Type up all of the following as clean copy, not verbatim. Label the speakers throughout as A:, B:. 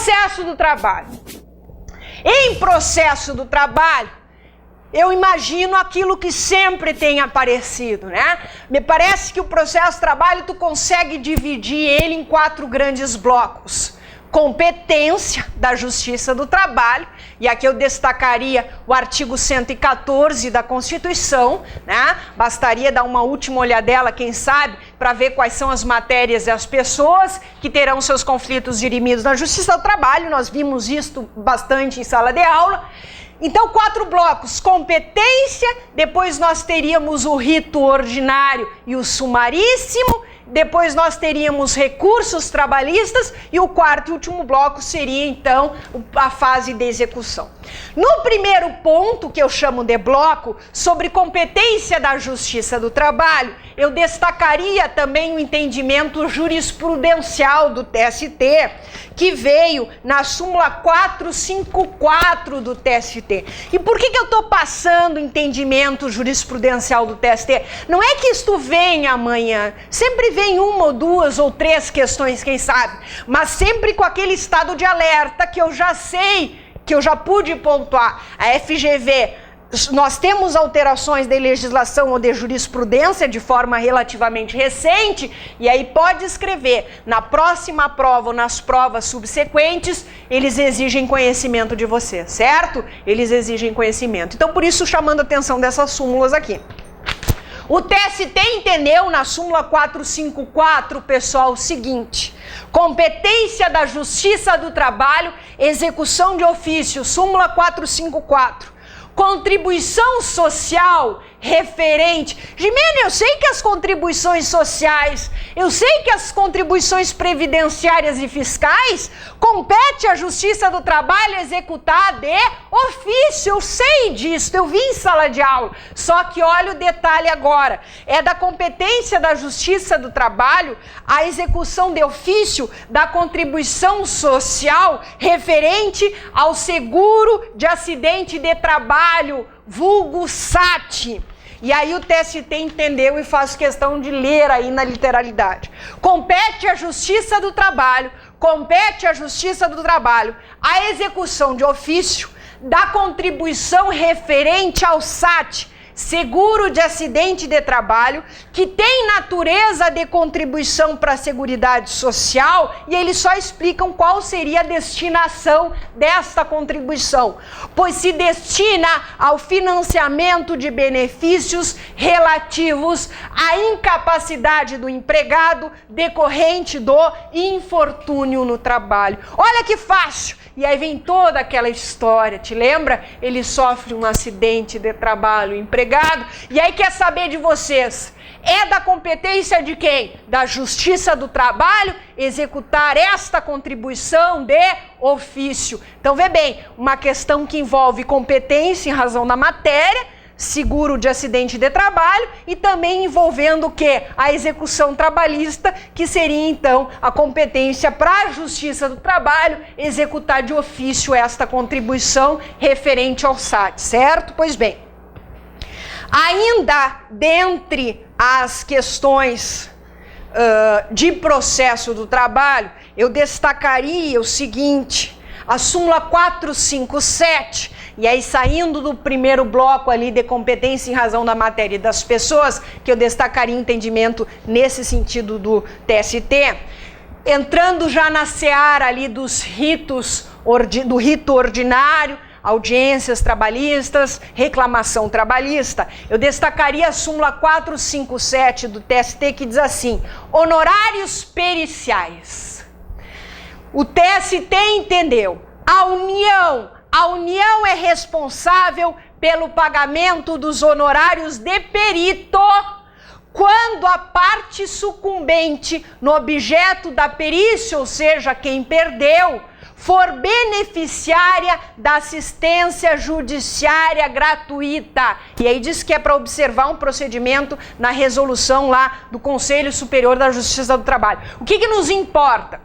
A: Processo do trabalho. Em processo do trabalho, eu imagino aquilo que sempre tem aparecido, né? Me parece que o processo do trabalho tu consegue dividir ele em 4 grandes blocos. Competência da Justiça do Trabalho, e aqui eu destacaria o artigo 114 da Constituição, né? Bastaria dar uma última olhadela, quem sabe, para ver quais são as matérias e as pessoas que terão seus conflitos dirimidos na Justiça do Trabalho. Nós vimos isto bastante em sala de aula. Então, 4 blocos: competência, depois nós teríamos o rito ordinário e o sumaríssimo, depois nós teríamos recursos trabalhistas e o 4º e último bloco seria, então, a fase de execução. No primeiro ponto, que eu chamo de bloco, sobre competência da Justiça do Trabalho, eu destacaria também o entendimento jurisprudencial do TST, que veio na súmula 454 do TST. E por que eu estou passando o entendimento jurisprudencial do TST? Não é que isto venha amanhã, sempre vem 1 ou 2 ou 3 questões, quem sabe, mas sempre com aquele estado de alerta que eu já sei, que eu já pude pontuar. A FGV, nós temos alterações de legislação ou de jurisprudência de forma relativamente recente, e aí pode escrever, na próxima prova ou nas provas subsequentes, eles exigem conhecimento de você, certo? Eles exigem conhecimento. Então, por isso, chamando a atenção dessas súmulas aqui. O TST entendeu na súmula 454, pessoal, o seguinte: competência da Justiça do Trabalho, execução de ofício, súmula 454. Contribuição social referente. Gimene, eu sei que as contribuições sociais, eu sei que as contribuições previdenciárias e fiscais compete à Justiça do Trabalho executar de ofício. Eu sei disso, eu vi em sala de aula. Só que olha o detalhe agora. É da competência da Justiça do Trabalho a execução de ofício da contribuição social referente ao seguro de acidente de trabalho, vulgo SAT. E aí o TST entendeu e faz questão de ler aí na literalidade. Compete à Justiça do Trabalho, a execução de ofício da contribuição referente ao SAT, seguro de acidente de trabalho, que tem natureza de contribuição para a Seguridade Social, e eles só explicam qual seria a destinação desta contribuição, pois se destina ao financiamento de benefícios relativos à incapacidade do empregado decorrente do infortúnio no trabalho. Olha que fácil! E aí vem toda aquela história, te lembra? Ele sofre um acidente de trabalho, empregado, e aí quer saber de vocês, é da competência de quem? Da Justiça do Trabalho executar esta contribuição de ofício. Então vê bem, uma questão que envolve competência em razão da matéria, seguro de acidente de trabalho e também envolvendo o quê? A execução trabalhista, que seria então a competência para a Justiça do Trabalho executar de ofício esta contribuição referente ao SAT, certo? Pois bem, ainda dentre as questões de processo do trabalho, eu destacaria o seguinte: a súmula 457, e aí saindo do primeiro bloco ali de competência em razão da matéria e das pessoas, que eu destacaria entendimento nesse sentido do TST, entrando já na seara ali dos ritos, do rito ordinário, audiências trabalhistas, reclamação trabalhista, eu destacaria a súmula 457 do TST, que diz assim: honorários periciais. O TST entendeu, a União é responsável pelo pagamento dos honorários de perito quando a parte sucumbente no objeto da perícia, ou seja, quem perdeu, for beneficiária da assistência judiciária gratuita. E aí diz que é para observar um procedimento na resolução lá do Conselho Superior da Justiça do Trabalho. O que nos importa?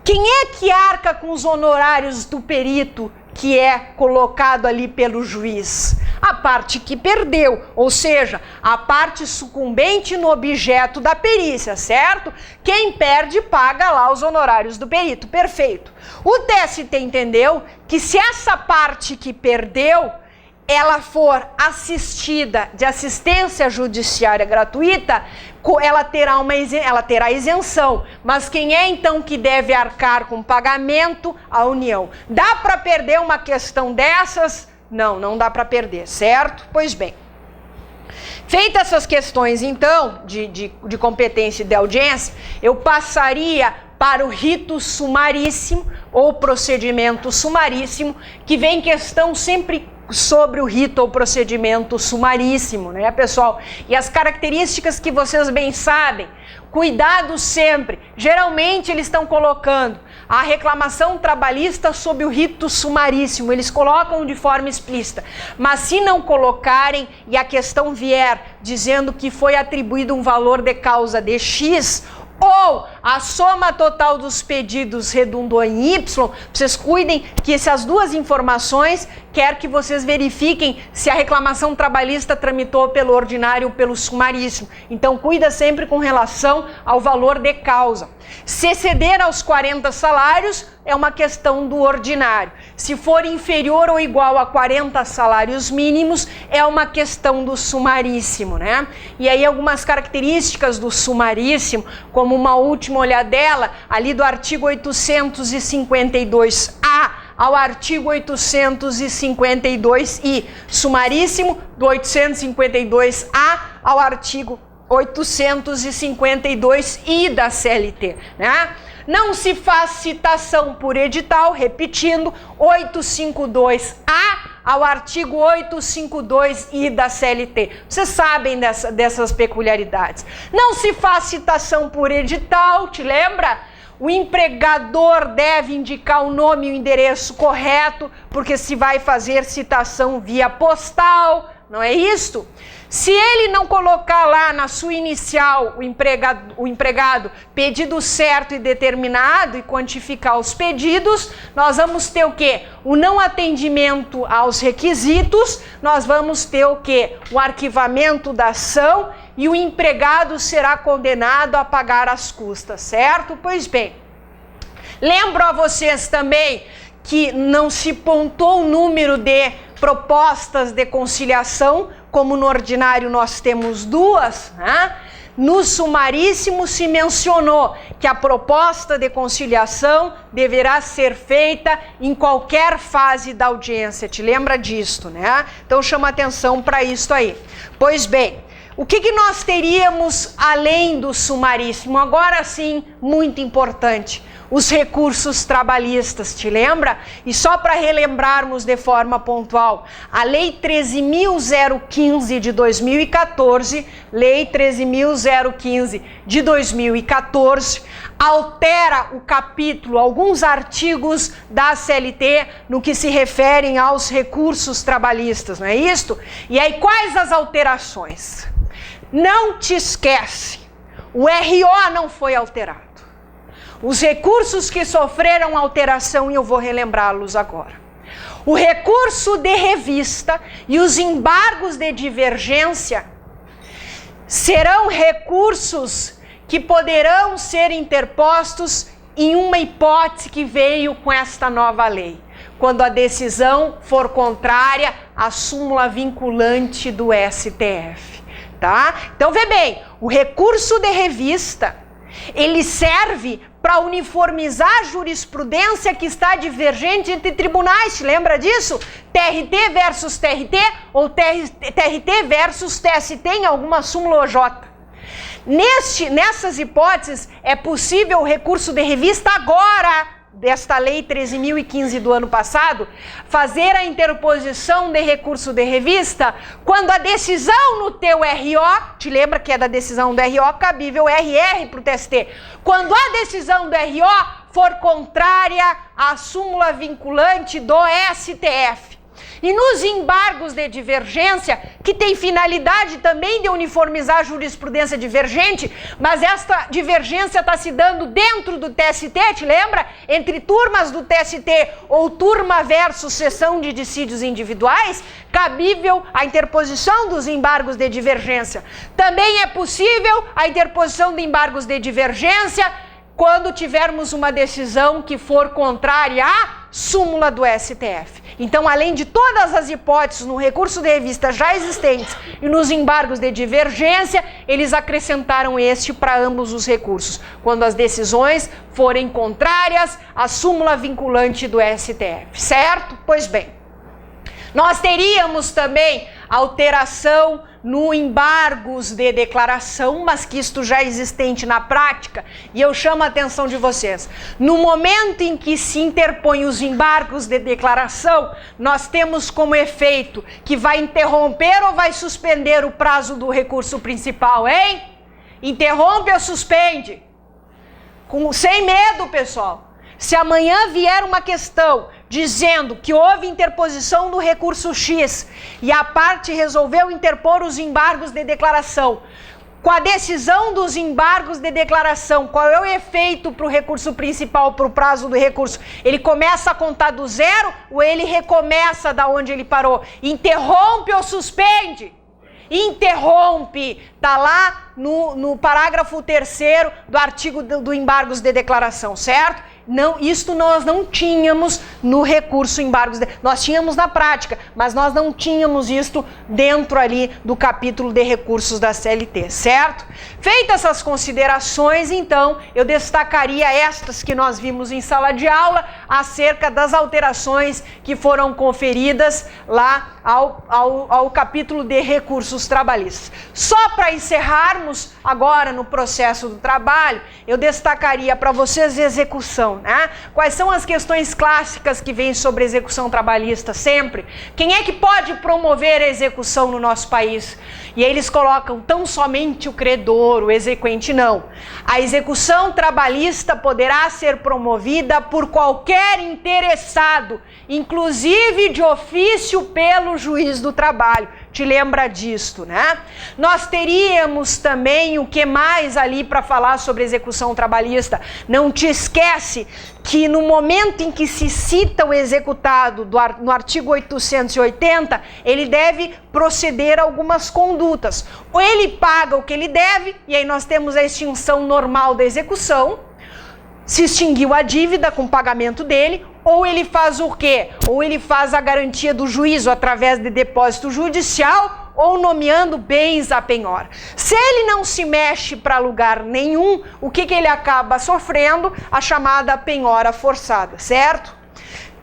A: Quem é que arca com os honorários do perito que é colocado ali pelo juiz? A parte que perdeu, ou seja, a parte sucumbente no objeto da perícia, certo? Quem perde paga lá os honorários do perito, perfeito. O TST entendeu que se essa parte que perdeu, ela for assistida de assistência judiciária gratuita, ela terá isenção. Mas quem é então que deve arcar com pagamento? A União. Dá para perder uma questão dessas? Não, não dá para perder, certo? Pois bem. Feitas essas questões, então, de competência e de audiência, eu passaria para o rito sumaríssimo ou procedimento sumaríssimo, que vem questão sempre sobre o rito ou procedimento sumaríssimo, né, pessoal? E as características que vocês bem sabem, cuidado sempre. Geralmente eles estão colocando a reclamação trabalhista sob o rito sumaríssimo, eles colocam de forma explícita. Mas se não colocarem e a questão vier dizendo que foi atribuído um valor de causa de X, ou a soma total dos pedidos redundou em Y, vocês cuidem que essas duas informações, quer que vocês verifiquem se a reclamação trabalhista tramitou pelo ordinário ou pelo sumaríssimo. Então, cuida sempre com relação ao valor de causa. Se exceder aos 40 salários, é uma questão do ordinário. Se for inferior ou igual a 40 salários mínimos, é uma questão do sumaríssimo, né? E aí algumas características do sumaríssimo, como uma última olhadela, ali do artigo 852-A ao artigo 852-I, sumaríssimo do 852-A ao artigo 852-I da CLT, né? Não se faz citação por edital, repetindo, 852-A ao artigo 852-I da CLT. Vocês sabem dessas peculiaridades. Não se faz citação por edital, te lembra? O empregador deve indicar o nome e o endereço correto, porque se vai fazer citação via postal, não é isso? Se ele não colocar lá na sua inicial, o empregado, pedido certo e determinado e quantificar os pedidos, nós vamos ter o quê? O não atendimento aos requisitos, nós vamos ter o quê? O arquivamento da ação e o empregado será condenado a pagar as custas, certo? Pois bem, lembro a vocês também que não se pontuou o número de propostas de conciliação, como no ordinário nós temos duas, né? No sumaríssimo se mencionou que a proposta de conciliação deverá ser feita em qualquer fase da audiência. Te lembra disto, né? Então chama atenção para isso aí. Pois bem, o que nós teríamos além do sumaríssimo? Agora sim, muito importante. Os recursos trabalhistas, te lembra? E só para relembrarmos de forma pontual, a Lei 13.015 de 2014, Lei 13.015 de 2014, altera o capítulo, alguns artigos da CLT no que se referem aos recursos trabalhistas, não é isto? E aí, quais as alterações? Não te esquece, o RO não foi alterado. Os recursos que sofreram alteração, e eu vou relembrá-los agora. O recurso de revista e os embargos de divergência serão recursos que poderão ser interpostos em uma hipótese que veio com esta nova lei, quando a decisão for contrária à súmula vinculante do STF, tá? Então, vê bem, o recurso de revista, ele serve para uniformizar a jurisprudência que está divergente entre tribunais, lembra disso? TRT versus TRT ou TRT versus TST em alguma súmula OJ. Nessas hipóteses, é possível o recurso de revista agora, desta Lei 13.015 do ano passado, fazer a interposição de recurso de revista quando a decisão no teu RO, te lembra que é da decisão do RO, cabível RR para o TST, quando a decisão do RO for contrária à súmula vinculante do STF. E nos embargos de divergência, que tem finalidade também de uniformizar a jurisprudência divergente, mas esta divergência está se dando dentro do TST, te lembra? Entre turmas do TST ou turma versus sessão de dissídios individuais, cabível a interposição dos embargos de divergência. Também é possível a interposição de embargos de divergência quando tivermos uma decisão que for contrária à súmula do STF. Então, além de todas as hipóteses no recurso de revista já existentes e nos embargos de divergência, eles acrescentaram este para ambos os recursos, quando as decisões forem contrárias à súmula vinculante do STF, certo? Pois bem, nós teríamos também alteração no embargos de declaração, mas que isto já é existente na prática, e eu chamo a atenção de vocês. No momento em que se interpõem os embargos de declaração, nós temos como efeito que vai interromper ou vai suspender o prazo do recurso principal, hein? Interrompe ou suspende? Sem medo, pessoal. Se amanhã vier uma questão dizendo que houve interposição do recurso X e a parte resolveu interpor os embargos de declaração, com a decisão dos embargos de declaração, qual é o efeito para o recurso principal, para o prazo do recurso? Ele começa a contar do zero ou ele recomeça da onde ele parou? Interrompe ou suspende? Interrompe, está lá no parágrafo 3º do artigo do embargos de declaração, certo? Não, isto nós não tínhamos no recurso embargos, nós tínhamos na prática, mas nós não tínhamos isto dentro ali do capítulo de recursos da CLT, certo? Feitas essas considerações, então, eu destacaria estas que nós vimos em sala de aula acerca das alterações que foram conferidas lá ao capítulo de recursos trabalhistas. Só para encerrarmos agora no processo do trabalho, eu destacaria para vocês execução, né? Quais são as questões clássicas que vêm sobre execução trabalhista sempre? Quem é que pode promover a execução no nosso país? E aí eles colocam tão somente o credor, o exequente não. A execução trabalhista poderá ser promovida por qualquer interessado, inclusive de ofício pelo juiz do trabalho. Te lembra disto, né? Nós teríamos também o que mais ali para falar sobre execução trabalhista. Não te esquece que no momento em que se cita o executado no artigo 880, ele deve proceder a algumas condutas. Ou ele paga o que ele deve, e aí nós temos a extinção normal da execução, se extinguiu a dívida com o pagamento dele, ou ele faz o quê? Ou ele faz a garantia do juízo através de depósito judicial ou nomeando bens à penhora. Se ele não se mexe para lugar nenhum, o que ele acaba sofrendo? A chamada penhora forçada, certo?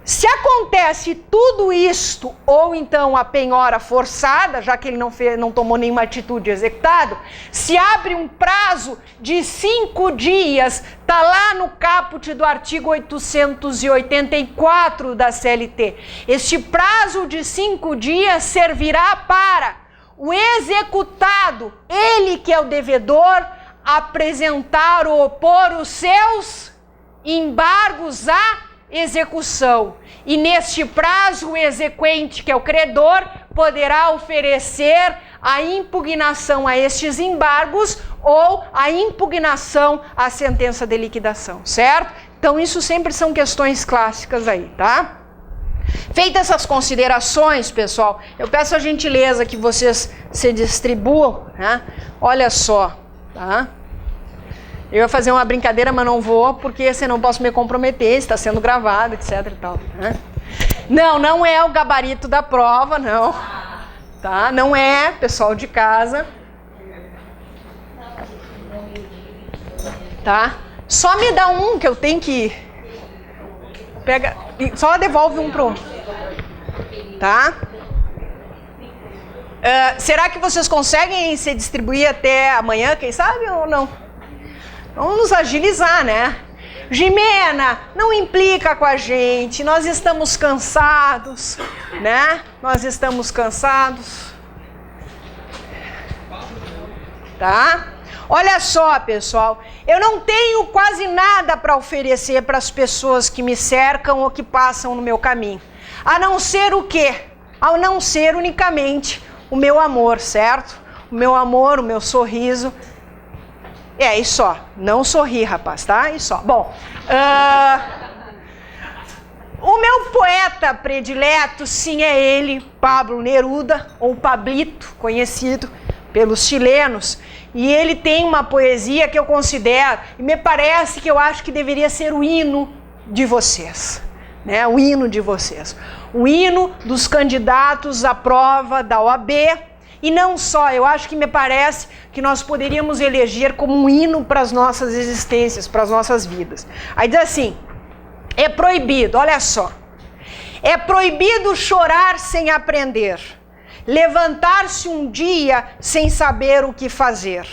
A: Se acontece tudo isto, ou então a penhora forçada, já que ele não tomou nenhuma atitude executado, se abre um prazo de 5 dias, está lá no caput do artigo 884 da CLT. Este prazo de 5 dias servirá para o executado, ele que é o devedor, apresentar ou opor os seus embargos à execução. E neste prazo, o exequente, que é o credor, poderá oferecer a impugnação a estes embargos ou a impugnação à sentença de liquidação, certo? Então, isso sempre são questões clássicas aí, tá? Feitas essas considerações, pessoal, eu peço a gentileza que vocês se distribuam, né? Olha só, tá? Eu ia fazer uma brincadeira, mas não vou, porque senão posso me comprometer, está sendo gravado, etc e tal, né? Não é o gabarito da prova, não. Tá? Não é, pessoal de casa. Tá? Só me dá um que eu tenho que... Pega, só devolve um pro... Tá? Será que vocês conseguem se distribuir até amanhã, quem sabe, ou não? Vamos nos agilizar, né? Jimena, não implica com a gente, nós estamos cansados, né? Nós estamos cansados. Tá? Olha só, pessoal, eu não tenho quase nada para oferecer para as pessoas que me cercam ou que passam no meu caminho. A não ser o quê? ao não ser unicamente o meu amor, certo? O meu amor, o meu sorriso. E só. Não sorri, rapaz, tá? E só. Bom, o meu poeta predileto, sim, é ele, Pablo Neruda, ou Pablito, conhecido pelos chilenos. E ele tem uma poesia que eu considero, e me parece que eu acho que deveria ser o hino de vocês, né? O hino de vocês. O hino dos candidatos à prova da OAB. E não só, eu acho que me parece que nós poderíamos eleger como um hino para as nossas existências, para as nossas vidas. Aí diz assim, é proibido, olha só, é proibido chorar sem aprender, levantar-se um dia sem saber o que fazer,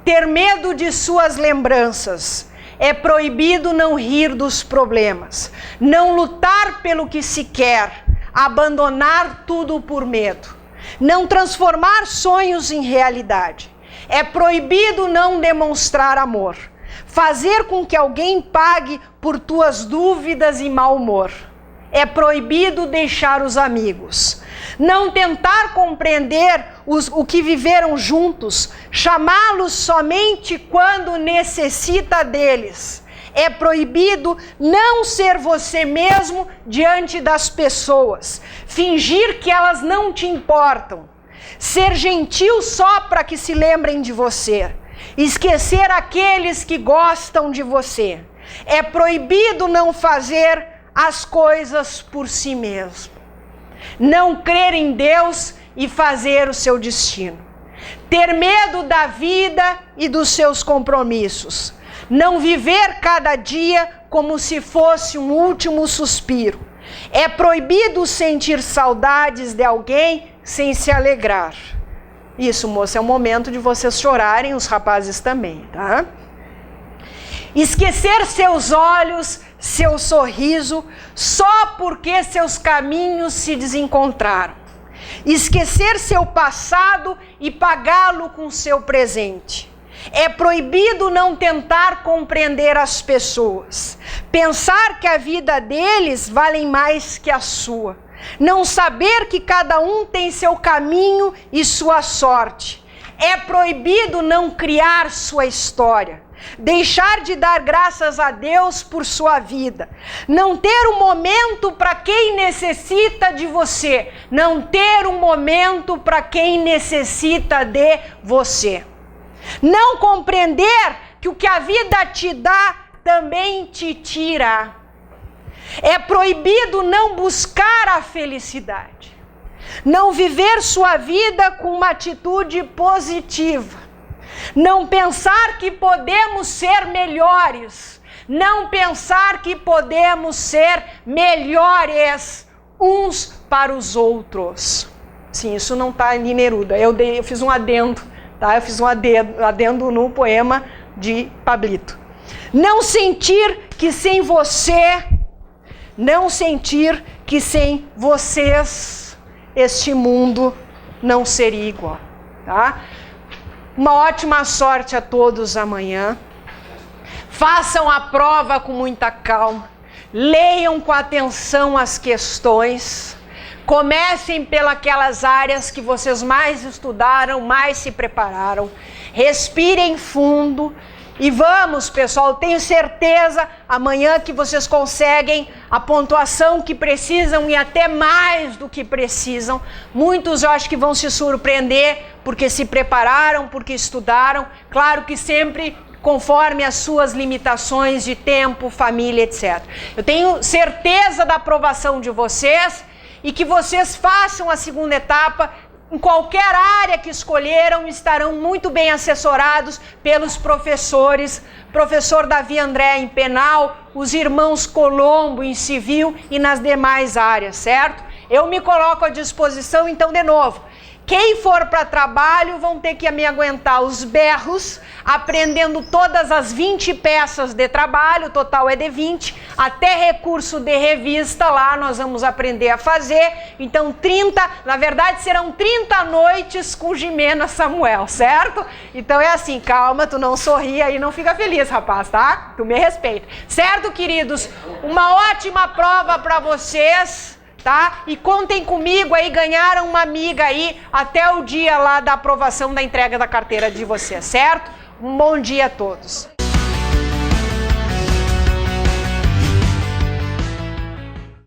A: ter medo de suas lembranças, é proibido não rir dos problemas, não lutar pelo que se quer, abandonar tudo por medo. Não transformar sonhos em realidade. É proibido não demonstrar amor. Fazer com que alguém pague por tuas dúvidas e mau humor. É proibido deixar os amigos. Não tentar compreender o que viveram juntos. Chamá-los somente quando necessita deles. É proibido não ser você mesmo diante das pessoas, fingir que elas não te importam, ser gentil só para que se lembrem de você, esquecer aqueles que gostam de você. É proibido não fazer as coisas por si mesmo, não crer em Deus e fazer o seu destino, ter medo da vida e dos seus compromissos. Não viver cada dia como se fosse um último suspiro. É proibido sentir saudades de alguém sem se alegrar. Isso, moça, é o momento de vocês chorarem, os rapazes também, tá? Esquecer seus olhos, seu sorriso, só porque seus caminhos se desencontraram. Esquecer seu passado e pagá-lo com seu presente. É proibido não tentar compreender as pessoas, pensar que a vida deles vale mais que a sua, não saber que cada um tem seu caminho e sua sorte. É proibido não criar sua história, deixar de dar graças a Deus por sua vida, não ter um momento para quem necessita de você, não ter um momento para quem necessita de você. Não compreender que o que a vida te dá também te tira. É proibido não buscar a felicidade, não viver sua vida com uma atitude positiva, não pensar que podemos ser melhores, não pensar que podemos ser melhores uns para os outros. Sim, isso não está em Neruda, eu fiz um adendo. Tá? Eu fiz um adendo no poema de Pablito. Não sentir que sem você, não sentir que sem vocês, este mundo não seria igual. Tá? Uma ótima sorte a todos amanhã. Façam a prova com muita calma. Leiam com atenção as questões. Comecem pelas áreas que vocês mais estudaram, mais se prepararam. Respirem fundo e vamos, pessoal, tenho certeza amanhã que vocês conseguem a pontuação que precisam e até mais do que precisam. Muitos eu acho que vão se surpreender porque se prepararam, porque estudaram. Claro que sempre conforme as suas limitações de tempo, família, etc. Eu tenho certeza da aprovação de vocês. E que vocês façam a segunda etapa, em qualquer área que escolheram, estarão muito bem assessorados pelos professores, professor Davi André em penal, os irmãos Colombo em civil e nas demais áreas, certo? Eu me coloco à disposição, então, de novo. Quem for para trabalho vão ter que me aguentar os berros, aprendendo todas as 20 peças de trabalho, o total é de 20, até recurso de revista, lá nós vamos aprender a fazer. Então 30, na verdade serão 30 noites com Jimena Samuel, certo? Então é assim, calma, tu não sorri aí, não fica feliz, rapaz, tá? Tu me respeita. Certo, queridos? Uma ótima prova para vocês. tá? E contem comigo aí, ganharam uma amiga aí até o dia lá da aprovação da entrega da carteira de vocês, certo? Um bom dia a todos.